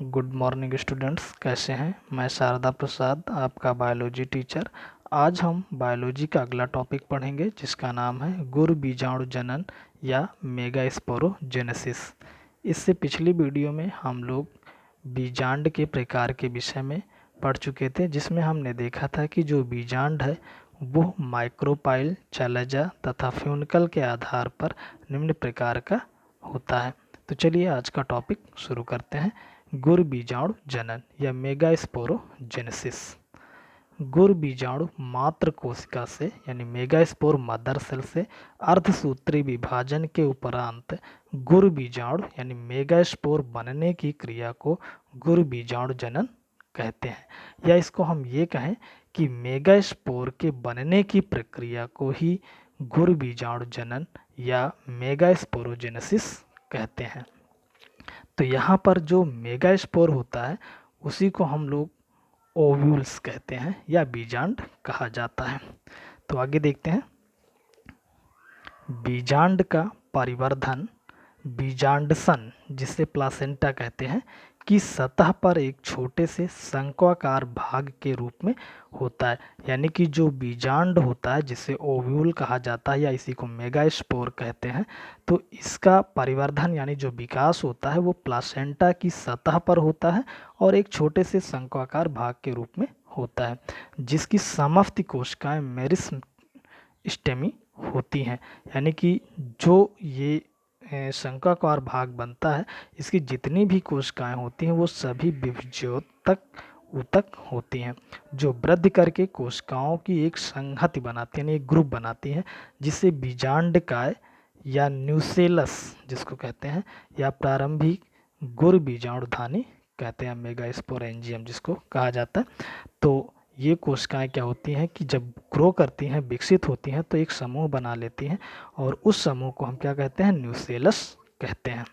Good morning students, कैसे हैं। मैं शारदा प्रसाद, आपका बायोलॉजी टीचर। आज हम बायोलॉजी का अगला टॉपिक पढ़ेंगे जिसका नाम है गुरु बीजाणु जनन या मेगास्पोरोजेनेसिस। इससे पिछली वीडियो में हम लोग बीजांड के प्रकार के विषय में पढ़ चुके थे, जिसमें हमने देखा था कि जो बीजांड है वो माइक्रोपाइल, चैलेजा तथा फ्यूनिकल के आधार पर निम्न प्रकार का होता है। तो चलिए आज का टॉपिक शुरू करते हैं। गुरु बीजाणु जनन या मेगास्पोरोजेनेसिस। गुरु बीजाणु मात्र कोशिका से यानी मेगास्पोर मदर सेल से अर्धसूत्री विभाजन के उपरांत गुरु बीजाणु यानी मेगास्पोर बनने की क्रिया को गुरु बीजाणु जनन कहते हैं। या इसको हम ये कहें कि मेगास्पोर के बनने की प्रक्रिया को ही गुरु बीजाणु जनन या मेगास्पोरोजेनेसिस कहते हैं। तो यहाँ पर जो मेगास्पोर होता है उसी को हम लोग ओव्यूल्स कहते हैं या बीजांड कहा जाता है। तो आगे देखते हैं। बीजांड का परिवर्धन बीजांडसन, जिसे प्लासेंटा कहते हैं, की सतह पर एक छोटे से शंक्वाकार भाग के रूप में होता है। यानी कि जो बीजांड होता है जिसे ओव्यूल कहा जाता है या इसी को मेगास्पोर कहते हैं, तो इसका परिवर्धन यानी जो विकास होता है वो प्लासेंटा की सतह पर होता है और एक छोटे से शंक्वाकार भाग के रूप में होता है, जिसकी समफ्त कोशिकाएं मेरिस्टेमी होती हैं। यानी कि जो ये शंक्वाकार भाग बनता है, इसकी जितनी भी कोशिकाएं होती हैं वो सभी विभज्योतक ऊतक होती हैं, जो वृद्धि करके कोशिकाओं की एक संहति बनाती है, यानी एक ग्रुप बनाती है, जिसे बीजांडकाय या न्यूसेलस जिसको कहते हैं या प्रारंभिक गुरु बीजाणुधानी कहते हैं, मेगास्पोरेंजियम जिसको कहा जाता है। तो ये कोशिकाएं क्या होती हैं कि जब ग्रो करती हैं, विकसित होती हैं, तो एक समूह बना लेती हैं और उस समूह को हम क्या कहते हैं, न्यूसेलस कहते हैं।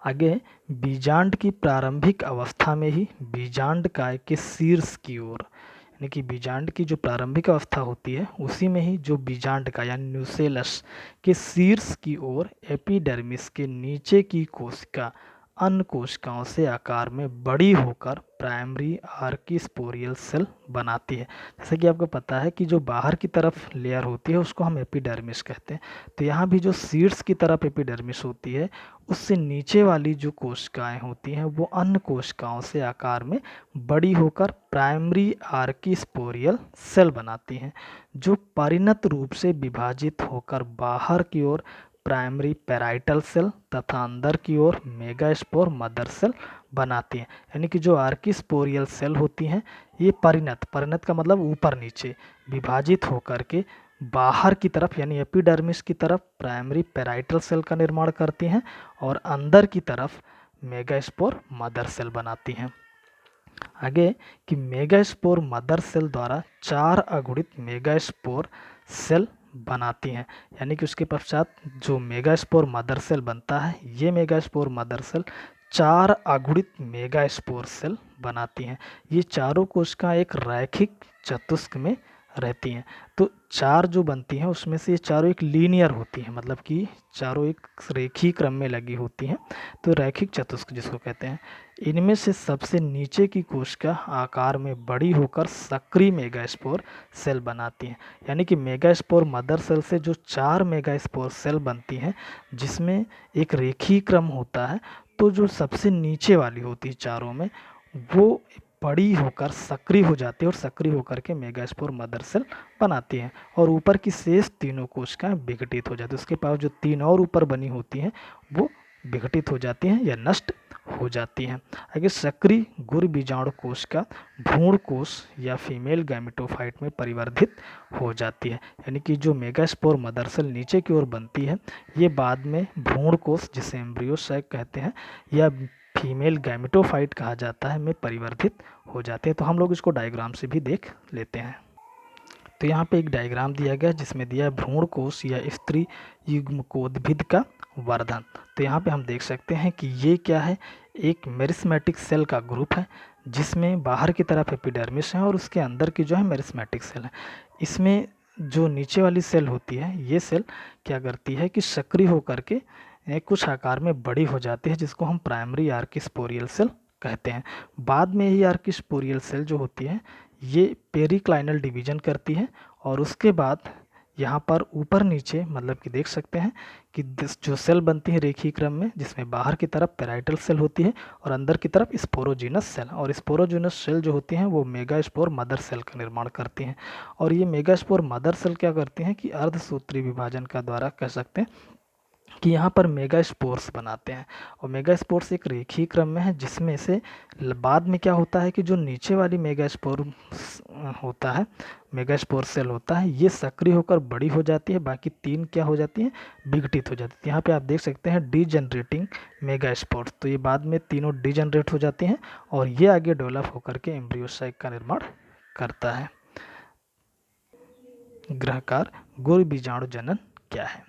आगे, बीजांड की प्रारंभिक अवस्था में ही बीजांडकाय के शीर्ष की ओर, यानी कि बीजांड की जो प्रारंभिक अवस्था होती है उसी में ही जो बीजांडकाय यानी न्यूसेलस के शीर्ष की ओर एपिडर्मिस के नीचे की कोशिका अन्य कोशिकाओं से आकार में बड़ी होकर प्राइमरी आर्किस्पोरियल सेल बनाती है। जैसे कि आपको पता है कि जो बाहर की तरफ लेयर होती है उसको हम एपिडर्मिस कहते हैं। तो यहाँ भी जो शीर्ष की तरफ एपिडर्मिस होती है, उससे नीचे वाली जो कोशिकाएं होती हैं वो अन्य कोशिकाओं से आकार में बड़ी होकर प्राइमरी आर्किस्पोरियल सेल बनाती हैं, जो परिणत रूप से विभाजित होकर बाहर की ओर प्राइमरी पैराइटल सेल तथा अंदर की ओर मेगास्पोर मदर सेल बनाती हैं। यानी कि जो आर्किस्पोरियल सेल होती हैं ये परिणत का मतलब ऊपर नीचे विभाजित होकर के बाहर की तरफ यानी एपिडर्मिस की तरफ प्राइमरी पैराइटल सेल का निर्माण करती हैं और अंदर की तरफ मेगास्पोर मदर सेल बनाती हैं। आगे कि मेगास्पोर मदर सेल द्वारा 4 अगुणित मेगास्पोर सेल बनाती हैं। यानी कि उसके पश्चात जो मेगास्पोर मदर सेल बनता है, ये मेगास्पोर मदर सेल 4 अगुणित मेगास्पोर सेल बनाती हैं। ये चारों कोशिकाएं एक रैखिक चतुष्क में रहती हैं। तो 4 जो बनती हैं उसमें से ये चारों एक लीनियर होती हैं, मतलब कि चारों एक रेखीय क्रम में लगी होती हैं, तो रैखिक चतुष्क जिसको कहते हैं। इनमें से सबसे नीचे की कोशिका आकार में बड़ी होकर सक्रिय मेगास्पोर सेल बनाती हैं। यानी कि मेगास्पोर मदर सेल से जो 4 मेगास्पोर सेल बनती हैं जिसमें एक रेखीय क्रम होता है, तो जो सबसे नीचे वाली होती है चारों में वो बड़ी होकर सक्रिय हो जाती है और सक्रिय होकर के मेगास्पोर मदर सेल बनाती हैं और ऊपर की शेष तीनों कोशिकाएं विघटित हो जाती हैं। उसके पास जो 3 और ऊपर बनी होती हैं वो विघटित हो जाती हैं या नष्ट हो जाती हैं। आगे, सक्रिय गुरु बीजाणु कोशिका भ्रूण कोश या फीमेल गैमेटोफाइट में परिवर्धित हो जाती है। यानी कि जो मेगास्पोर मदर सेल नीचे की ओर बनती है ये बाद में भ्रूण कोश जिसे एम्ब्रियो सैक कहते हैं या फीमेल गैमेटोफाइट कहा जाता है में परिवर्तित हो जाते हैं। तो हम लोग इसको डायग्राम से भी देख लेते हैं। तो यहाँ पे एक डायग्राम दिया गया जिसमें दिया है भ्रूण कोश या स्त्री युग्मकोद्भिद का वर्धन। तो यहाँ पे हम देख सकते हैं कि ये क्या है, एक मेरिस्मेटिक सेल का ग्रुप है जिसमें बाहर की तरफ एपिडर्मिस है और उसके अंदर की जो है मेरिस्मेटिक सेल है। इसमें जो नीचे वाली सेल होती है ये सेल क्या करती है कि सक्रिय होकर के कुछ आकार में बड़ी हो जाती है, जिसको हम प्राइमरी आर्किस्पोरियल सेल कहते हैं। बाद में ये आर्किस्पोरियल सेल जो होती है ये पेरिक्लाइनल डिवीजन करती है और उसके बाद यहाँ पर ऊपर नीचे मतलब कि देख सकते हैं कि जो सेल बनती है रेखीय क्रम में, जिसमें बाहर की तरफ पेराइटल सेल होती है और अंदर की तरफ स्पोरोजिनस सेल, और स्पोरोजिनस सेल जो होती हैं वो मेगास्पोर मदर सेल का निर्माण करती हैं। और ये मेगास्पोर मदर सेल क्या करती हैं कि अर्धसूत्री विभाजन का द्वारा कह सकते हैं कि यहाँ पर मेगास्पोर्स बनाते हैं। और मेगास्पोर्स एक रेखीय क्रम में है, जिसमें से बाद में क्या होता है कि जो नीचे वाली मेगास्पोर होता है, मेगास्पोर सेल होता है, ये सक्रिय होकर बड़ी हो जाती है, बाकी 3 क्या हो जाती हैं, विघटित हो जाती है। यहाँ पे आप देख सकते हैं डीजनरेटिंग मेगास्पोर्स, तो ये बाद में तीनों डीजनरेट हो जाती हैं और ये आगे डेवलप होकर के एम्ब्रियोसाइक का निर्माण करता है। ग्रहकार गुरु बीजाणु जनन क्या है?